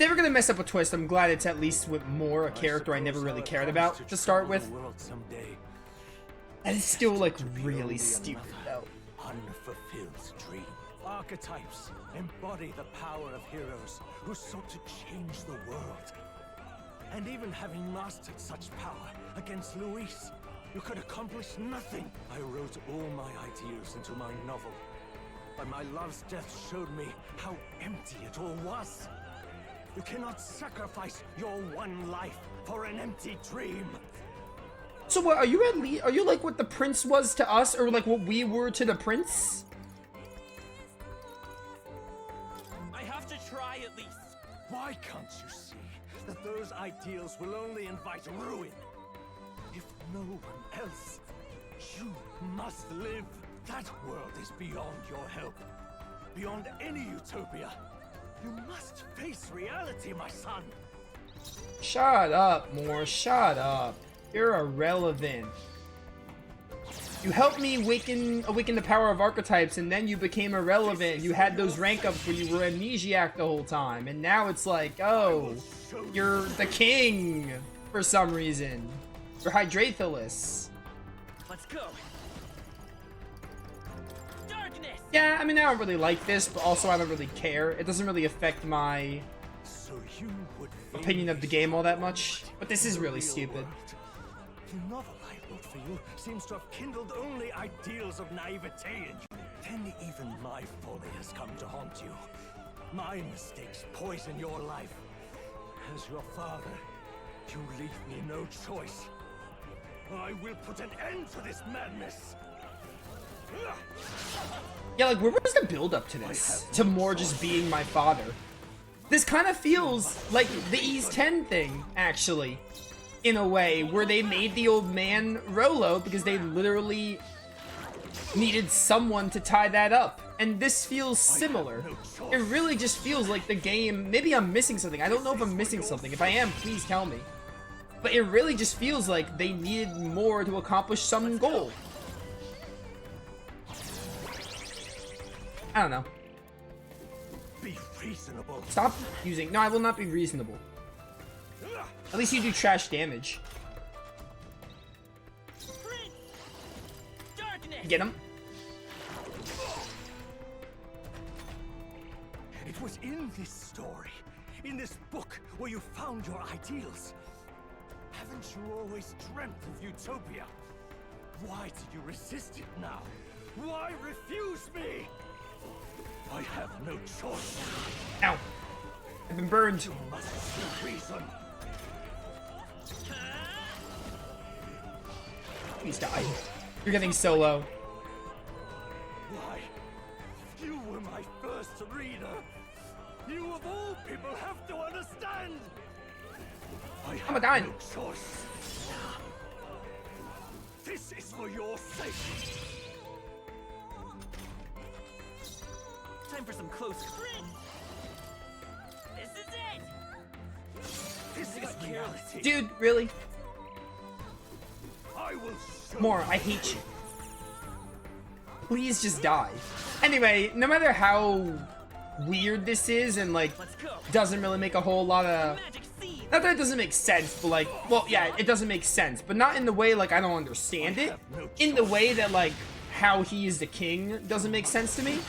they were gonna mess up a twist, I'm glad it's at least with more a character I never really cared about to start with. That is still like really stupid though. Unfulfilled dream. Archetypes embody the power of heroes who sought to change the world. And even having mastered such power against Luis, you could accomplish nothing. I wrote all my ideals into my novel, but my love's death showed me how empty it all was. You cannot sacrifice your one life for an empty dream. So what, are you at least, are you like what the prince was to us, or like what we were to the prince? I have to try at least. Why can't you see that those ideals will only invite ruin? If no one else, you must live. That world is beyond your help. Beyond any utopia. You must face reality, my son. Shut up, Moore. Shut up. You're irrelevant. You helped me awaken the power of archetypes, and then you became irrelevant. You had those rank ups where you were amnesiac the whole time, and now it's like, oh, you're the king for some reason. You're Hydrathalus. Let's go. Yeah, I mean, I don't really like this, but also I don't really care. It doesn't really affect my opinion of the game all that much. But this is really stupid. The novel I wrote for you seems to have kindled only ideals of naivete in you. Then even my folly has come to haunt you. My mistakes poison your life. As your father, you leave me no choice. I will put an end to this madness. Yeah, like, where was the build-up to this? To more just being my father. This kind of feels like the Ease 10 thing, actually. In a way, where they made the old man Rolo because they literally needed someone to tie that up. And this feels similar. It really just feels like the game... Maybe I'm missing something. I don't know if I'm missing something. If I am, please tell me. But it really just feels like they needed more to accomplish some goal. I don't know. Be reasonable. Stop using... No, I will not be reasonable. At least you do trash damage. Get him. It was in this story, in this book, where you found your ideals. Haven't you always dreamt of utopia? Why did you resist it now? Why refuse me? I have no choice. Ow. I've been burned. You must see reason. Please die. You're getting so low. Why? You were my first reader. You of all people have to understand. I have dying. no choice. This is for your sake. Time for some close. This is it. This is reality. Dude, really? I will show More, I hate you. Please just die. Anyway, no matter how weird this is and like doesn't really make a whole lot of... Not that it doesn't make sense, but like, well, yeah, it doesn't make sense, but not in the way like I don't understand it. In the way that like how he is the king doesn't make sense to me.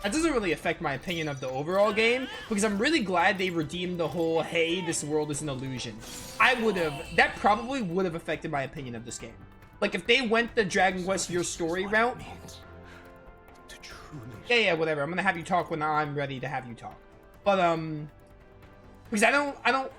That doesn't really affect my opinion of the overall game, because I'm really glad they redeemed the whole, hey, this world is an illusion. That probably would have affected my opinion of this game. Like, if they went the Dragon Quest Your Story route... Yeah, whatever. I'm gonna have you talk when I'm ready to have you talk. But, because I don't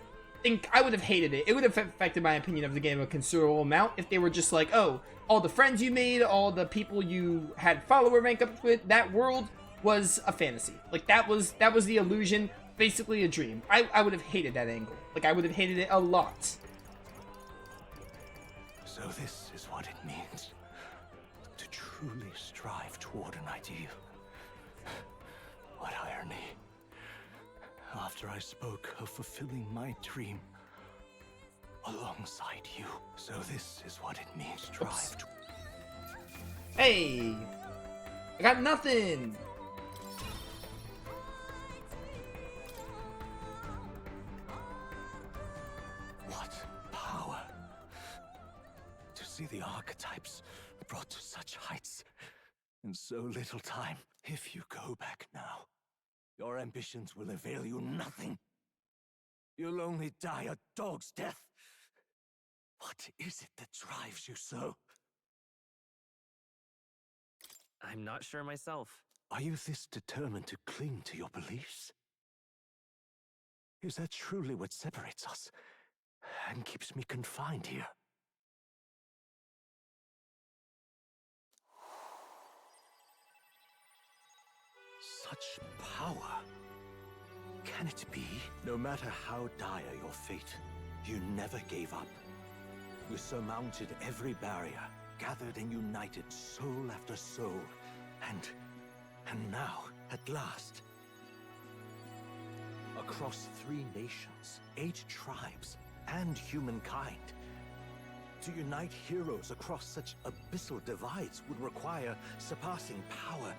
think I would have hated it. It would have affected my opinion of the game a considerable amount if they were just like, oh, all the friends you made, all the people you had follower rank up with, that world was a fantasy. Like, that was the illusion, basically a dream. I would have hated that angle. Like, I would have hated it a lot. So this is what it means to truly strive toward an ideal. What irony. After I spoke of fulfilling my dream alongside you. So this is what it means to strive to... Hey! I got nothing! see the archetypes brought to such heights in so little time. If you go back now, your ambitions will avail you nothing. You'll only die a dog's death. What is it that drives you so? I'm not sure myself. Are you this determined to cling to your beliefs? Is that truly what separates us and keeps me confined here? Such power. Can it be? No matter how dire your fate, you never gave up. You surmounted every barrier, gathered and united soul after soul, and now, at last, across 3 nations, 8 tribes, and humankind, to unite heroes across such abyssal divides would require surpassing power.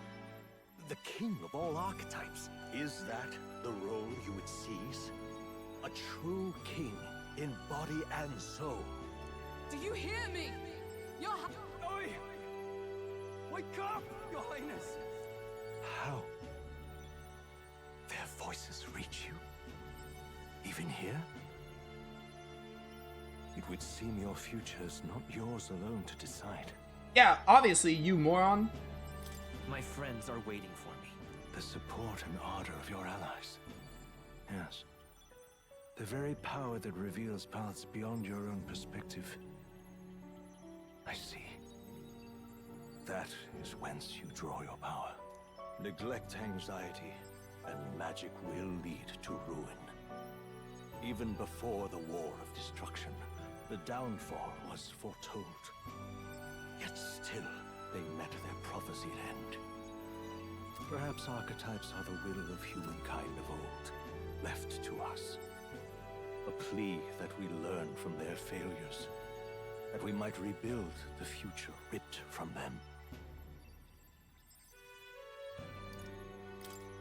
The king of all archetypes. Is that the role you would seize? A true king in body and soul. Do you hear me? Oi! Wake up, Your Highness! How? Their voices reach you? Even here? It would seem your future is not yours alone to decide. Yeah, obviously, you moron. My friends are waiting for me. The support and ardor of your allies. Yes. The very power that reveals paths beyond your own perspective. I see. That is whence you draw your power. Neglect anxiety, and magic will lead to ruin. Even before the war of destruction, the downfall was foretold. Yet still, they met their prophesied end. Perhaps archetypes are the will of humankind of old, left to us. A plea that we learn from their failures, that we might rebuild the future ripped from them.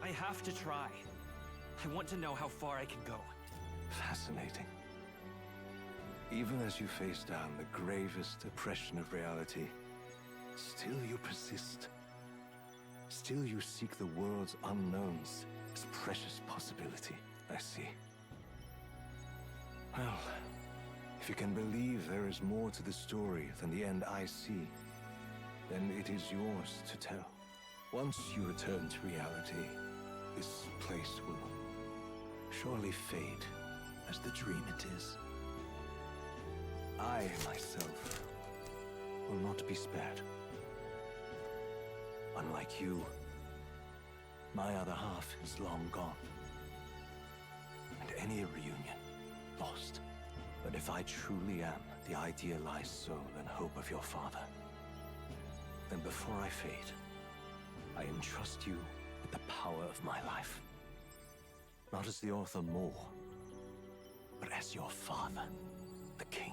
I have to try. I want to know how far I can go. Fascinating. Even as you face down the gravest oppression of reality, still you persist. Still you seek the world's unknowns as precious possibility. I see. Well, if you can believe there is more to the story than the end I see, then it is yours to tell. Once you return to reality, this place will surely fade as the dream it is. I, myself, will not be spared. Unlike you, my other half is long gone. And any reunion, lost. But if I truly am the idealized soul and hope of your father, then before I fade, I entrust you with the power of my life. Not as the author more, but as your father, the king.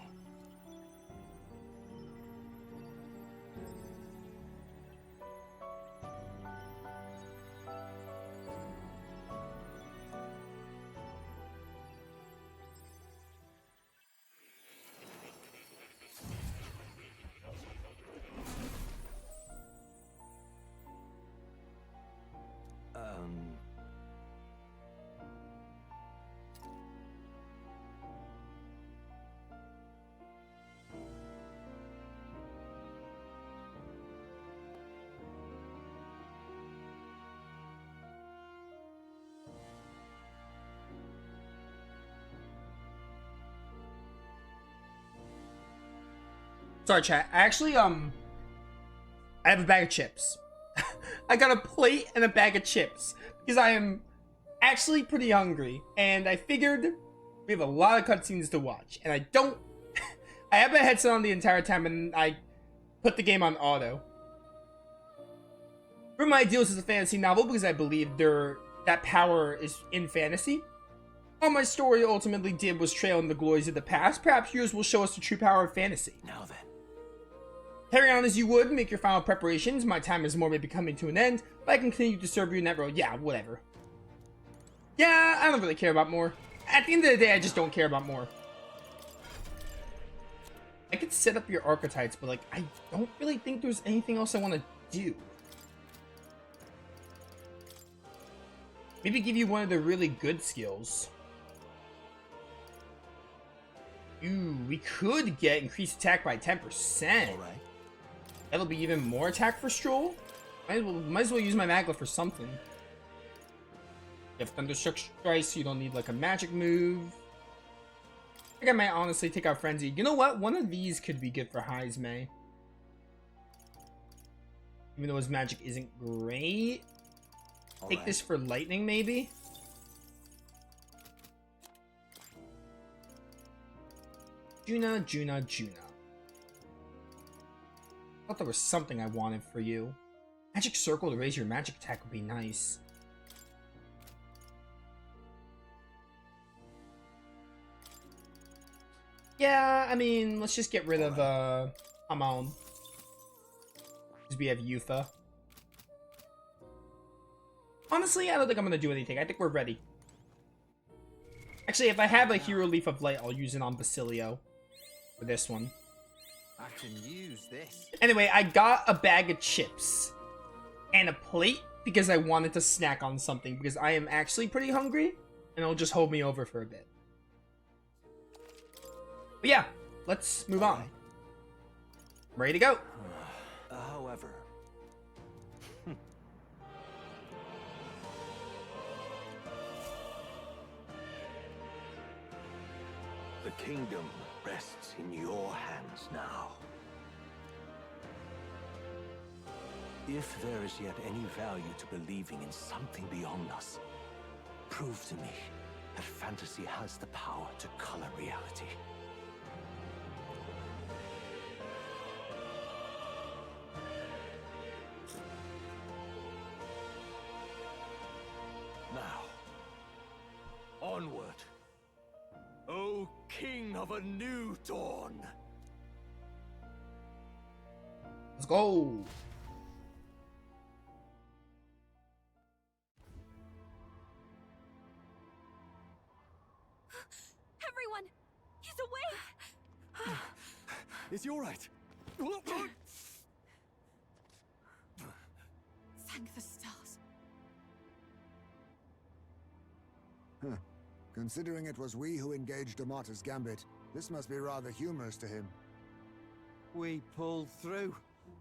Sorry, chat. I actually, I have a bag of chips. I got a plate and a bag of chips because I am actually pretty hungry, and I figured we have a lot of cutscenes to watch, and I don't. I have my headset on the entire time, and I put the game on auto. For my ideals is a fantasy novel because I believe that power is in fantasy. All my story ultimately did was trail in the glories of the past. Perhaps yours will show us the true power of fantasy. Now then. Carry on as you would, make your final preparations. My time is more maybe coming to an end, but I can continue to serve you in that role. Yeah, whatever. Yeah, I don't really care about more. At the end of the day, I just don't care about more. I could set up your archetypes, but like, I don't really think there's anything else I want to do. Maybe give you one of the really good skills. Ooh, we could get increased attack by 10%. All right. That'll be even more attack for Stroll. Might as well use my Magla for something. You have Thunderstruck Strike, so you don't need like a magic move. I think I might honestly take out Frenzy. You know what? One of these could be good for Heismay. Even though his magic isn't great. Take this for Lightning, maybe? Juna. Thought there was something I wanted for you. Magic Circle to raise your magic attack would be nice. Yeah, I mean, let's just get rid of, Hamon. Because we have Yufa. Honestly, I don't think I'm gonna do anything. I think we're ready. Actually, if I have a Hero Leaf of Light, I'll use it on Basilio. For this one. I can use this. Anyway, I got a bag of chips. And a plate, because I wanted to snack on something. Because I am actually pretty hungry. And it'll just hold me over for a bit. But yeah, let's move on. Ready to go. However, the kingdom rests in your hands now. If there is yet any value to believing in something beyond us, prove to me that fantasy has the power to color reality. Now, onward, O King of a new dawn! Let's go. Everyone, he's awake! Is he all right? Thank the stars. Considering it was we who engaged Amata's gambit, this must be rather humorous to him. We pulled through,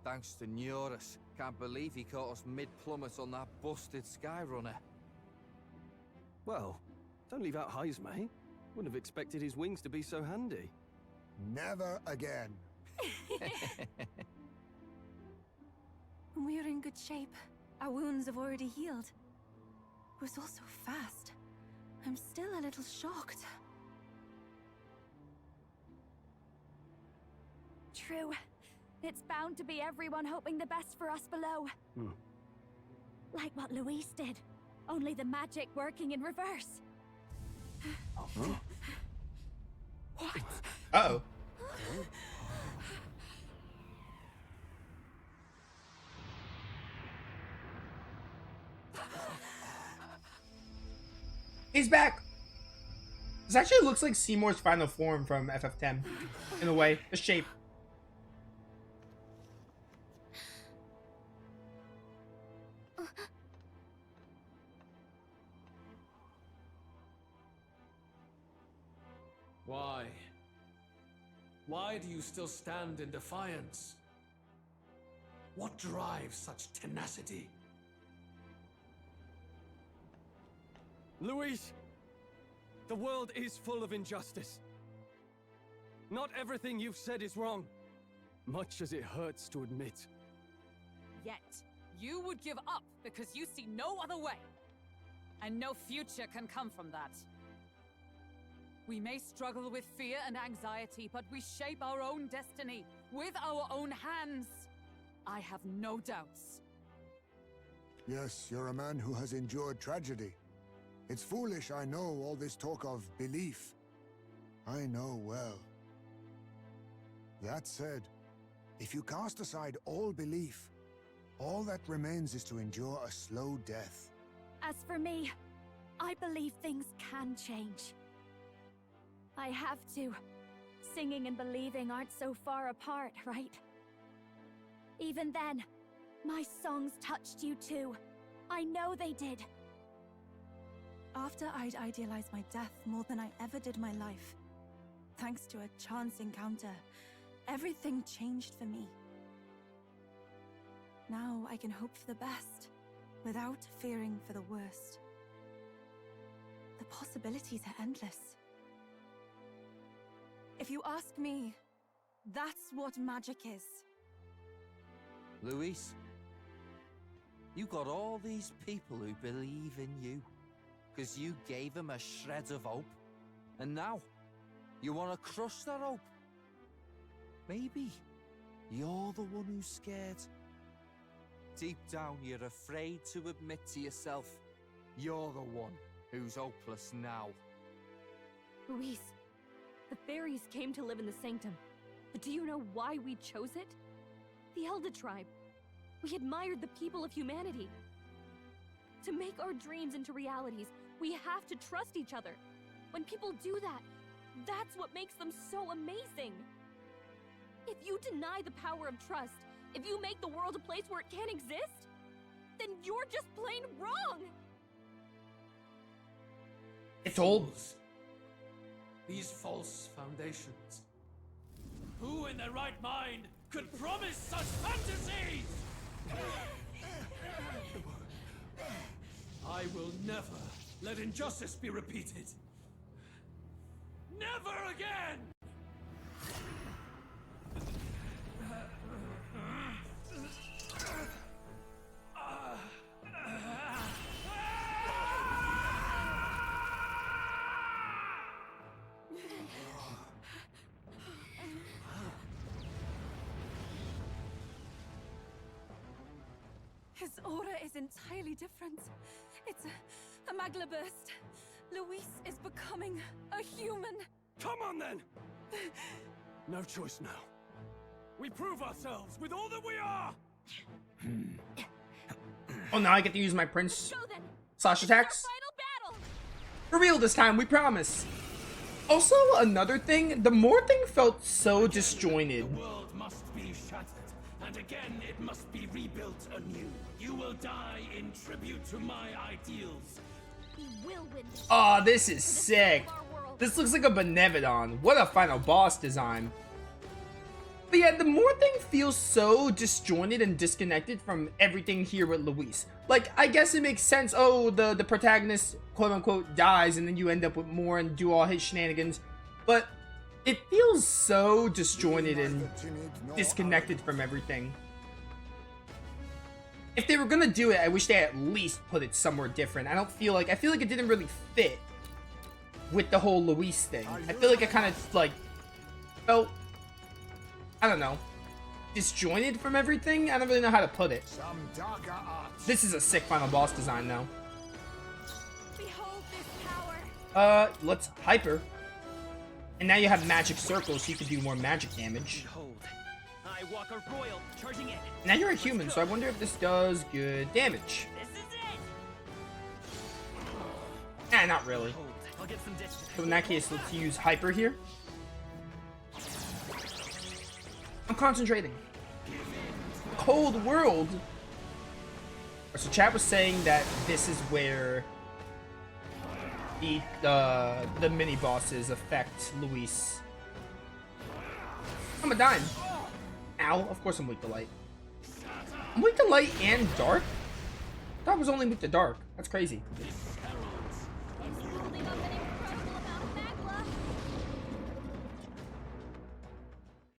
thanks to Neurus. Can't believe he caught us mid-plummet on that busted Skyrunner. Well, don't leave out Heismay. Wouldn't have expected his wings to be so handy. Never again. We're in good shape. Our wounds have already healed. It was all so fast. I'm still a little shocked. True. It's bound to be everyone hoping the best for us below. Like what Luis did. Only the magic working in reverse. What? Uh-oh. He's back! This actually looks like Seymour's final form from FF10. In a way. The shape. Why? Why do you still stand in defiance? What drives such tenacity? Luis! The world is full of injustice. Not everything you've said is wrong, much as it hurts to admit. Yet, you would give up because you see no other way. And no future can come from that. We may struggle with fear and anxiety, but we shape our own destiny with our own hands. I have no doubts. Yes, you're a man who has endured tragedy. It's foolish, I know, all this talk of belief. I know well. That said, if you cast aside all belief, all that remains is to endure a slow death. As for me, I believe things can change. I have to, Singing and believing aren't so far apart, right? Even then, my songs touched you too. I know they did. After I'd idealized my death more than I ever did my life, thanks to a chance encounter, everything changed for me. Now I can hope for the best, without fearing for the worst. The possibilities are endless. If you ask me, that's what magic is. Luis, you got all these people who believe in you, because you gave them a shred of hope. And now, you want to crush that hope. Maybe you're the one who's scared. Deep down, you're afraid to admit to yourself, you're the one who's hopeless now. Luis, the fairies came to live in the Sanctum. But do you know why we chose it? The Elder Tribe. We admired the people of humanity. To make our dreams into realities, we have to trust each other. When people do that, that's what makes them so amazing. If you deny the power of trust, if you make the world a place where it can't exist, then you're just plain wrong! It's old. These false foundations. Who in their right mind could promise such fantasies? I will never let injustice be repeated. Never again! His aura is entirely different. It's a magla burst. Luis is becoming a human. Come on then! No choice now. We prove ourselves with all that we are! Oh, now I get to use my Prince Go then! slash attacks. Final battle! For real this time, we promise. Also, another thing, the Moor thing felt so disjointed. The world must be shattered, and again it must be rebuilt anew. You will die in tribute to my ideals. We will win this. Oh, this is sick. This looks like a Benevodon. What a final boss design. But yeah, the Moor thing feels so disjointed and disconnected from everything here with Luis. Like, I guess it makes sense. Oh, the protagonist, quote unquote, dies, and then you end up with Moor and do all his shenanigans. But it feels so disjointed and disconnected from everything. If they were gonna do it, I wish they at least put it somewhere different. I feel like it didn't really fit with the whole Luis thing. I feel like it kind of like felt, I don't know, disjointed from everything. I don't really know how to put it. This is a sick final boss design though. Behold this power. Let's hyper. And now you have magic circles, so you can do more magic damage. Behold, I walk a royal, charging in. Now you're a human, so I wonder if this does good damage. This is it. Eh, not really. Behold, I'll get some distance. So in that case, let's use hyper here. I'm concentrating. Cold world. So chat was saying that this is where the mini bosses affect Luis. I'm a dime. Ow, of course I'm weak to light. I'm weak to light and dark? I thought I was only weak to dark. That's crazy.